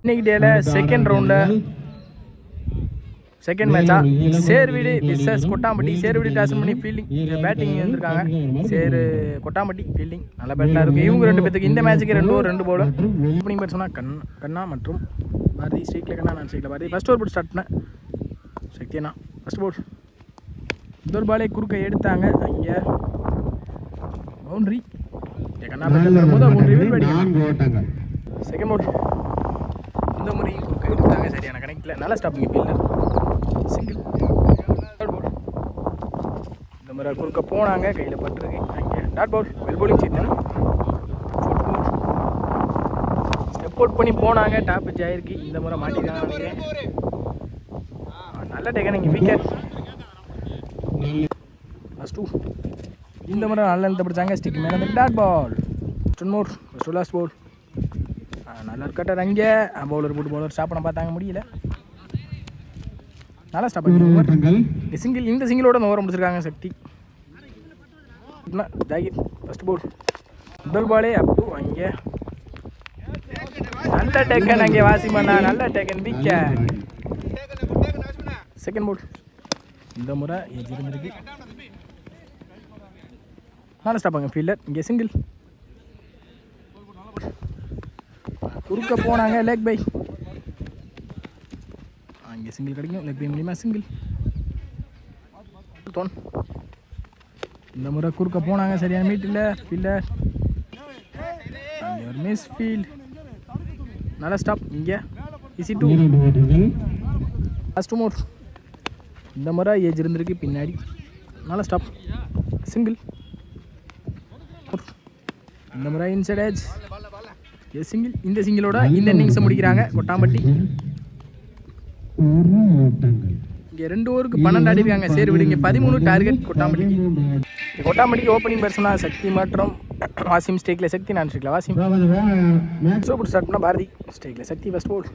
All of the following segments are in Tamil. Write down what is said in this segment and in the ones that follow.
இன்னைக்கு டேல செகண்ட் ரவுண்டில் செகண்ட் மேட்சா சேர்வீடு விசஸ் கொட்டாம்பட்டி. சேர்வீடு டாஸ் பண்ணி ஃபீல்டிங் பேட்டிங் வந்திருக்காங்க. கொட்டாம்பட்டி ஃபீல்டிங் நல்ல பேட்டில் இருக்குது. இவங்க ரெண்டு பேத்துக்கு இந்த மேட்சுக்கு ரெண்டு பவுலர் ஓப்பனிங் பேட் சொன்னால் கண்ணா மற்றும் பாரதி. ஸ்ட்ரீக்கில் கண்ணா, நான் ஸ்ட்ரீக்கில் பாரதி. ஃபஸ்ட் ஓவர் போட்டு ஸ்டார்ட் பண்ணேன். சக்தி அண்ணா ஃபஸ்ட் போல். முதல் பாலே குறுக்க எடுத்தாங்க. அங்கே பவுண்ட்ரி கண்ணா பேட்டில் முதல் பவுண்ட்ரி. செகண்ட் போல் இந்த முறை குறுக்க எடுத்தாங்க. சரியான கணக்கில் நல்லா stopping fielder. Single. Third ball இந்த முறை குறுக்க போனாங்க. கையில் பட்டுருக்கு. அங்கே டாட் பால். வெல் பவுலிங் செய்தாங்க. ஃபோர்த் பால் ஸ்டெப் அவுட் பண்ணி போனாங்க. டாப் பிச் ஆயிருக்கு. இந்த முறை மாட்டிருக்காங்க நினைக்கிறேன். நல்ல டேக்கன் இங்கே விக்கெட். ஃபஸ்ட் 2 இந்த முறை நல்ல எழுத்த பிடிச்சாங்க. ஸ்டிக் மேலே டாட் பால். ஃபஸ்ட் மோர் ஃபஸ்ட் லாஸ்ட் பால். நல்லா இருக்கட்டார். அங்கே பவுலர் போட்டு பவுலர் ஸ்டாப் பண்ண பார்த்தாங்க, முடியல. நல்லா ஸ்டாப் பண்ணி சிங்கிள். இந்த சிங்கிளோட ஓவர் முடிச்சிருக்காங்க சக்தி. ஜாகிர் ஃபஸ்ட் பால். முதல் பாலே அப் டு அங்கே நல்ல டேக்கன். அங்கே வாசிம் அண்ணா நல்ல டேக்கன், விக்கெட். செகண்ட் பால் இந்த முறை ஏஜ் இருந்திருக்கு. நல்லா ஸ்டாப் பண்ணுங்க ஃபீல்டர். இங்கே சிங்கிள். குறுக்க போனாங்க. Leg by. அங்கே சிங்கிள் கிடைக்கும். லெக் பை மூலியமாக சிங்கிள். இந்த முறை குறுக்க போனாங்க. சரியான மீட் இல்லை ஃபீல்டர். அங்கே ஒரு மிஸ் ஃபீல்ட். நல்லா ஸ்டாப். இங்கே ஈஸி 2 ஃபஸ்ட் மோர். இந்த முறை ஏஜ் இருந்திருக்கு பின்னாடி. நல்லா ஸ்டாப். சிங்கிள். இந்த முறை இன்சைட் ஏஜ் சிங்கிள். இந்த சிங்கிளோட இந்த இன்னிங்ஸை முடிக்கிறாங்க கொட்டாம்பட்டி. இங்கே 2 ஓவருக்கு 12 ஆடிருக்காங்க. சரி விடுங்க. 13 டார்கெட் கொட்டாம்பட்டிக்கு. கொட்டாம்பட்டிக்கு ஓப்பனிங் பேர்சனா சக்தி மற்றும் வாசிம். ஸ்டேக்கில் சக்தி, நான் ஸ்டேக்கில் வாசிம். சூப்பர் ஸ்டார்ட் பண்ணால் பாரதி. ஸ்டேக்கில் சக்தி ஃபஸ்ட் பால்.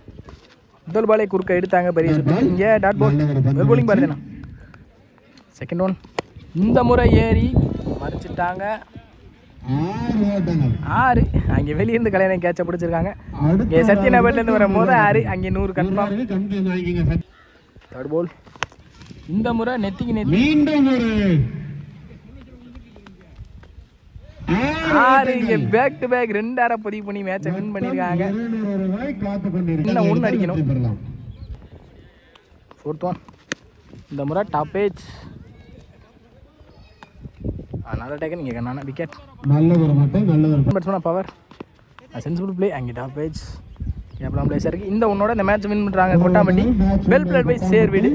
முதல் பாலே குறுக்க எடுத்தாங்க. பெரிய சுற்று. இங்கே டாட் பால். வெல் பவுலிங் பாரதிண்ணா. செகண்ட் ஒன் இந்த முறை ஏறி மறைச்சிட்டாங்க. 6. அங்கே வெளியிருந்து கல்யாண கேட்ச பிடிச்சிருக்காங்க. இங்கே சத்யனா பேட்லேருந்து வர போது 6. அங்கே 100 கன்ஃபார்ம். தேர்ட் பால் இந்த முறை நெத்திக்கு நெத்தி 6. இங்கே பேக் டு பேக் 2 அரை பதிவு பண்ணி மேட்சை வின் பண்ணியிருக்காங்க. இன்னும் 1 அடிக்கணும். ஃபோர்த் ஒன் இந்த முறை டாப் ஏஜ். நல்ல டேக்கன். இங்கே கண்ணான wicket. Batsman power sensible play. அங்கே டாப் பேஜ் கேப்லாம் பிளேஸாக இருக்குது. இந்த ஒன்னோட இந்த மேட்ச் வின் பண்ணுறாங்க கொட்டாம்பட்டி. வெல் பிளேட் பை சேர்வீடு.